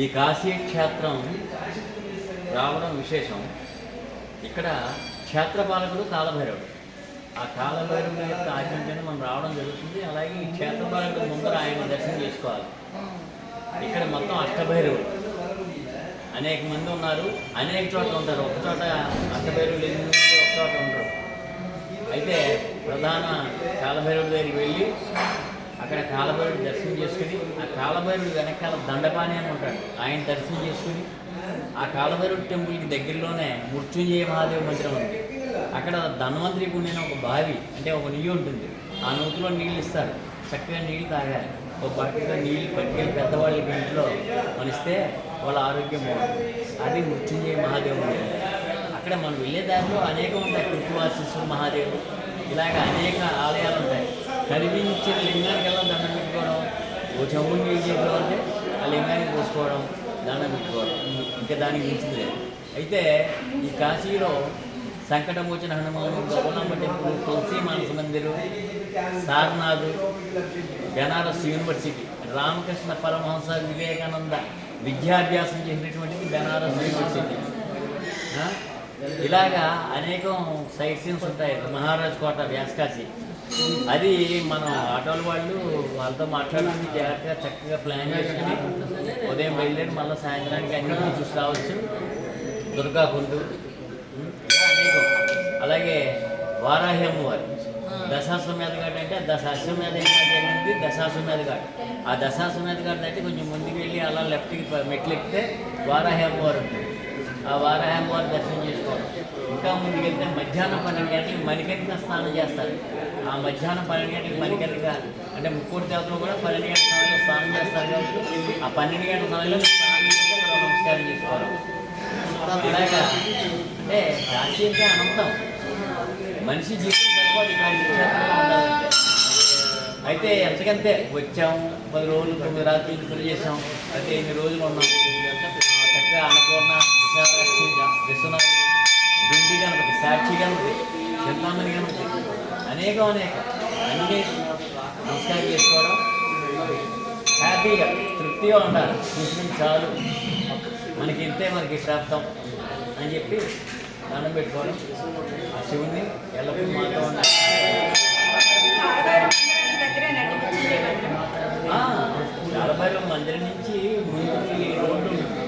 ఈ కాశీ క్షేత్రం రావడం విశేషం. ఇక్కడ క్షేత్రపాలకుడు కాలభైరవుడు. ఆ కాలభైరవుడు యొక్క ఆజ్ఞంటేనే మనం రావడం జరుగుతుంది. అలాగే ఈ క్షేత్రపాలకుడు ముందర ఆయన దర్శనం చేసుకోవాలి. ఇక్కడ మొత్తం అష్టభైరవుడు అనేక మంది ఉన్నారు, అనేక చోట్ల ఉంటారు. ఒక చోట అష్టభైరవులు ఒక చోట ఉంటారు. అయితే ప్రధాన కాలభైరవుడి దగ్గరికి వెళ్ళి అక్కడ కాలభైరుడు దర్శనం చేసుకుని, ఆ కాలభైరుడు వెనకాల దండపాణి అని ఉంటాడు, ఆయన దర్శనం చేసుకుని, ఆ కాలభైరుడు టెంపుల్కి దగ్గరలోనే మృత్యుంజయ మహాదేవ మందిరం ఉంది. అక్కడ ధన్వంతరికి ఉండిన ఒక బావి, అంటే ఒక నీళ్ళు ఉంటుంది. ఆ నూతిలో నీళ్ళు ఇస్తారు, చక్కగా నీళ్ళు తాగాలి. ఒక బకెట్లో నీళ్ళు పట్టుకెళ్ళి పెద్దవాళ్ళకి ఇంట్లో మనిస్తే వాళ్ళ ఆరోగ్యం బాగుంటుంది. అది మృత్యుంజయ మహాదేవ మందిరం. అక్కడ మనం వెళ్ళే దారిలో అనేకం ఉంటాయి. కృష్ణవాసేశ్వర మహాదేవుడు, ఇలాగ అనేక ఆలయాలు ఉంటాయి. కనిపించిన లింగానికి ఎలా దండం పెట్టుకోవడం, ఓ చెవుని నీళ్ళు చేయడం అంటే ఆ లింగానికి పోసుకోవడం, దండం పెట్టుకోవడం, ఇంకా దానికి మించింది లేదు. అయితే ఈ కాశీలో సంకటమోచన హనుమాను, గౌరమ్మ టెంపుల్, తులసి మానస మందిరం, సారనాథ్, బెనారస్ యూనివర్సిటీ, రామకృష్ణ పరమహంస వివేకానంద విద్యాభ్యాసం చేసినటువంటిది బెనారస్ యూనివర్సిటీ. ఇలాగా అనేకం సైట్ సీన్స్ ఉంటాయి. మహారాజ్ కోట, వ్యాసకాశి, అది మనం ఆటోల వాళ్ళతో మాట్లాడుకుని జాగ్రత్తగా చక్కగా ప్లాన్ చేసుకుని ఉదయం బయలుదేరి మళ్ళీ సాయంత్రానికి అన్ని చూసి రావచ్చు. దుర్గాకుండు, ఇలా అనేకం. అలాగే వారాహి అమ్మవారు, దశాశ్వమేధ ఘాట్ అంటే దశాశ్వమేధ జరిగింది దశాశ్వమేధ ఘాట్. ఆ దశాశ్వమేధ ఘాట్ అంటే కొంచెం ముందుకు వెళ్ళి అలా లెఫ్ట్కి మెట్లు ఎక్కితే వారాహి అమ్మవారు ఉంటుంది. ఆ వారాహి అమ్మవారి దర్శనం చేసుకోవాలి. ఇంకా ముందుకెళ్తే మధ్యాహ్నం 12 గంటలకు మణికర్ణిక స్నానం చేస్తారు. ఆ మధ్యాహ్నం 12 గంటలకు మణికర్ణిక అంటే ముక్కోటి దేవతలు కూడా 12 గంటల సమయంలో స్నానం చేస్తారు. కాబట్టి ఆ 12 గంటల సమయంలో స్నానం చేస్తే నమస్కారం చేసుకోవాలి. ఇలాగా అంటే కాశీ అంటే అనంతం, మనిషి జీవితం సరిపోదు ఇలాంటి క్షేత్రంలో ఉండాలంటే. అయితే ఎంతకంతే వచ్చాము, 10 రోజులు 9 రాత్రులు పని చేసాం, అయితే 8 రోజులు ఉన్నాం. చక్కగా అన్నపూర్ణ, విశాలాక్షి, విశ్వనాథ్, దుండి గణపతి, సాక్షి గణపతి, చింతామణి గణపతి, అనేకం అన్నీ నమస్కారం చేసుకోవడం, హ్యాపీగా తృప్తిగా ఉండాలి. చూసుకుని చాలు, మనకి ఇంతే మనకి ప్రాప్తం అని చెప్పి దండం పెట్టుకోవడం. ఆ శివుణ్ణి ఎల్లప్పుడూ మాతో ఉండాలి. కాలభైరవ మందిరం నుంచి ముందుకి రోడ్డు ఉంటుంది.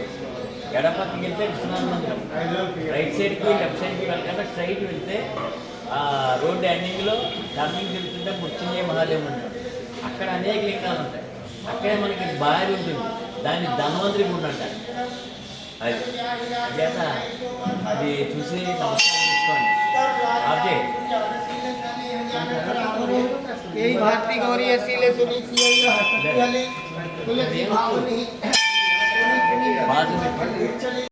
ఎడపక్కకి వెళ్తే విశ్వనాథ మందిరం, రైట్ సైడ్కి లెఫ్ట్ సైడ్కి వెళ్ళకుండా స్ట్రైట్ వెళ్తే ఆ రోడ్డు ఎండింగ్లో టర్నింగ్ తిరుగుతుంటే మృత్యుంజయ మహాదేవ మందిరం. అక్కడ అనేక లింగాలు ఉంటాయి. అక్కడే మనకి బావి ఉంటుంది, దాన్ని ధన్వంతరి గుండు అంటారు. అది చేత అది చూసి నమస్కారం చేసుకోండి. అదే भारती गौरी सीले सुनी బాజు